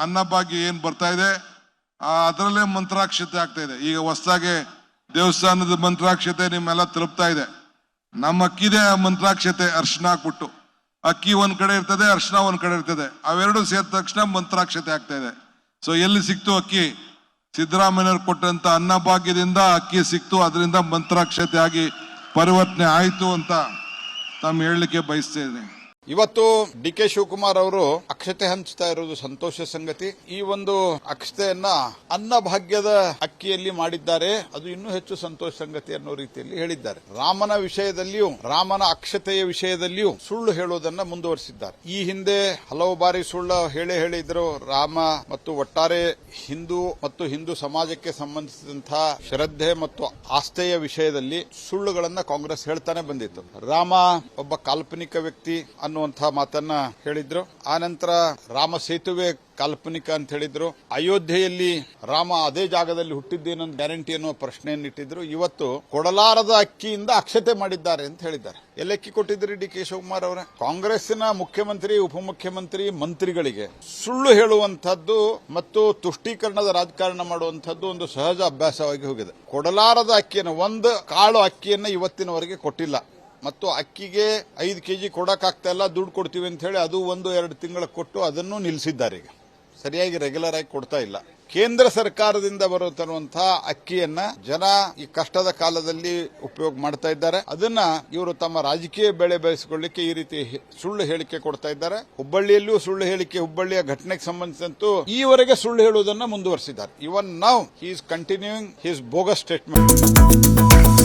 ಅನ್ನಭಾಗ್ಯ ಏನ್ ಬರ್ತಾ ಇದೆ ಅದರಲ್ಲೇ ಮಂತ್ರಾಕ್ಷತೆ ಆಗ್ತಾ ಇದೆ. ಈಗ ಹೊಸದಾಗಿ ದೇವಸ್ಥಾನದ ಮಂತ್ರಾಕ್ಷತೆ ನಿಮ್ಮೆಲ್ಲ ತಲುಪ್ತಾ ಇದೆ. ನಮ್ಮ ಅಕ್ಕಿದೆ ಮಂತ್ರಾಕ್ಷತೆ, ಅರ್ಶನ ಹಾಕ್ಬಿಟ್ಟು ಅಕ್ಕಿ ಒಂದ್ ಕಡೆ ಇರ್ತದೆ, ಅರ್ಶನ ಒಂದ್ ಕಡೆ ಇರ್ತದೆ, ಅವೆರಡು ಸೇರಿದ ತಕ್ಷಣ ಮಂತ್ರಾಕ್ಷತೆ ಆಗ್ತಾ ಇದೆ. ಸೊ ಎಲ್ಲಿ ಸಿಕ್ತು ಅಕ್ಕಿ? ಸಿದ್ದರಾಮಯ್ಯವ್ರು ಕೊಟ್ಟಂತ ಅನ್ನಭಾಗ್ಯದಿಂದ ಅಕ್ಕಿ ಸಿಕ್ತು, ಅದರಿಂದ ಮಂತ್ರಾಕ್ಷತೆ ಆಗಿ ಪರಿವರ್ತನೆ ಆಯ್ತು ಅಂತ ತಮ್ಮ ಹೇಳಲಿಕ್ಕೆ ಬಯಸ್ತೇನೆ. ಇವತ್ತು ಡಿ.ಕೆ. ಶಿವಕುಮಾರ್ ಅವರು ಅಕ್ಷತೆ ಹಂಚ್ತಾ ಇರುವುದು ಸಂತೋಷ ಸಂಗತಿ. ಈ ಒಂದು ಅಕ್ಷತೆಯನ್ನ ಅನ್ನಭಾಗ್ಯದ ಅಕ್ಕಿಯಲ್ಲಿ ಮಾಡಿದ್ದಾರೆ, ಅದು ಇನ್ನೂ ಹೆಚ್ಚು ಸಂತೋಷ ಸಂಗತಿ ಅನ್ನೋ ರೀತಿಯಲ್ಲಿ ಹೇಳಿದ್ದಾರೆ. ರಾಮನ ವಿಷಯದಲ್ಲಿಯೂ ರಾಮನ ಅಕ್ಷತೆಯ ವಿಷಯದಲ್ಲಿಯೂ ಸುಳ್ಳು ಹೇಳುವುದನ್ನ ಮುಂದುವರಿಸಿದ್ದಾರೆ. ಈ ಹಿಂದೆ ಹಲವು ಬಾರಿ ಸುಳ್ಳು ಹೇಳಿದ್ರು. ರಾಮ ಮತ್ತು ಒಟ್ಟಾರೆ ಹಿಂದೂ ಸಮಾಜಕ್ಕೆ ಸಂಬಂಧಿಸಿದಂತಹ ಶ್ರದ್ಧೆ ಮತ್ತು ಆಸ್ಥೆಯ ವಿಷಯದಲ್ಲಿ ಸುಳ್ಳುಗಳನ್ನ ಕಾಂಗ್ರೆಸ್ ಹೇಳ್ತಾನೆ ಬಂದಿತ್ತು. ರಾಮ ಒಬ್ಬ ಕಾಲ್ಪನಿಕ ವ್ಯಕ್ತಿ ಅನ್ನುವಂತಹ ಮಾತನ್ನ ಹೇಳಿದ್ರು. ಆನಂತರ ರಾಮ ಸೇತುವೆ ಕಾಲ್ಪನಿಕ ಅಂತ ಹೇಳಿದ್ರು. ಅಯೋಧ್ಯೆಯಲ್ಲಿ ರಾಮ ಅದೇ ಜಾಗದಲ್ಲಿ ಹುಟ್ಟಿದ್ದೇನೋ ಗ್ಯಾರಂಟಿ ಅನ್ನೋ ಪ್ರಶ್ನೆಯನ್ನು ಇಟ್ಟಿದ್ರು. ಇವತ್ತು ಕೊಡಲಾರದ ಅಕ್ಕಿಯಿಂದ ಅಕ್ಷತೆ ಮಾಡಿದ್ದಾರೆ ಅಂತ ಹೇಳಿದ್ದಾರೆ. ಎಲ್ಲಕ್ಕಿ ಕೊಟ್ಟಿದ್ರಿ ಡಿ.ಕೆ. ಶಿವಕುಮಾರ್ ಅವರೇ? ಕಾಂಗ್ರೆಸ್ಸಿನ ಮುಖ್ಯಮಂತ್ರಿ, ಉಪಮುಖ್ಯಮಂತ್ರಿ, ಮಂತ್ರಿಗಳಿಗೆ ಸುಳ್ಳು ಹೇಳುವಂತಹದ್ದು ಮತ್ತು ತುಷ್ಟೀಕರಣದ ರಾಜಕಾರಣ ಮಾಡುವಂತಹದ್ದು ಒಂದು ಸಹಜ ಅಭ್ಯಾಸವಾಗಿ ಹೋಗಿದೆ. ಕೊಡಲಾರದ ಅಕ್ಕಿಯನ್ನು, ಒಂದು ಕಾಳು ಅಕ್ಕಿಯನ್ನ ಇವತ್ತಿನವರೆಗೆ ಕೊಟ್ಟಿಲ್ಲ. ಮತ್ತು ಅಕ್ಕಿಗೆ 5 ಕೆಜಿ ಕೊಡಕ್ಕಾಗ್ತಾ ಇಲ್ಲ, ದುಡ್ಡು ಕೊಡ್ತೀವಿ ಅಂತ ಹೇಳಿ ಅದು 1-2 ತಿಂಗಳ ಕೊಟ್ಟು ಅದನ್ನು ನಿಲ್ಲಿಸಿದ್ದಾರೆ. ಈಗ ಸರಿಯಾಗಿ ರೆಗ್ಯುಲರ್ ಆಗಿ ಕೊಡ್ತಾ ಇಲ್ಲ. ಕೇಂದ್ರ ಸರ್ಕಾರದಿಂದ ಬರುತ್ತಿರುವಂತಹ ಅಕ್ಕಿಯನ್ನ ಜನ ಈ ಕಷ್ಟದ ಕಾಲದಲ್ಲಿ ಉಪಯೋಗ ಮಾಡ್ತಾ ಇದ್ದಾರೆ. ಅದನ್ನ ಇವರು ತಮ್ಮ ರಾಜಕೀಯ ಬೆಳೆ ಬೆಳೆಸಿಕೊಳ್ಳಿಕ್ಕೆ ಈ ರೀತಿ ಸುಳ್ಳು ಹೇಳಿಕೆ ಕೊಡ್ತಾ ಇದ್ದಾರೆ. ಹುಬ್ಬಳ್ಳಿಯಲ್ಲೂ ಸುಳ್ಳು ಹೇಳಿಕೆ, ಹುಬ್ಬಳ್ಳಿಯ ಘಟನೆಗೆ ಸಂಬಂಧಿಸಿದಂತೂ ಈವರೆಗೆ ಸುಳ್ಳು ಹೇಳುವುದನ್ನು ಮುಂದುವರಿಸಿದ್ದಾರೆ. ಇವನ್ now he is continuing his bogus statement.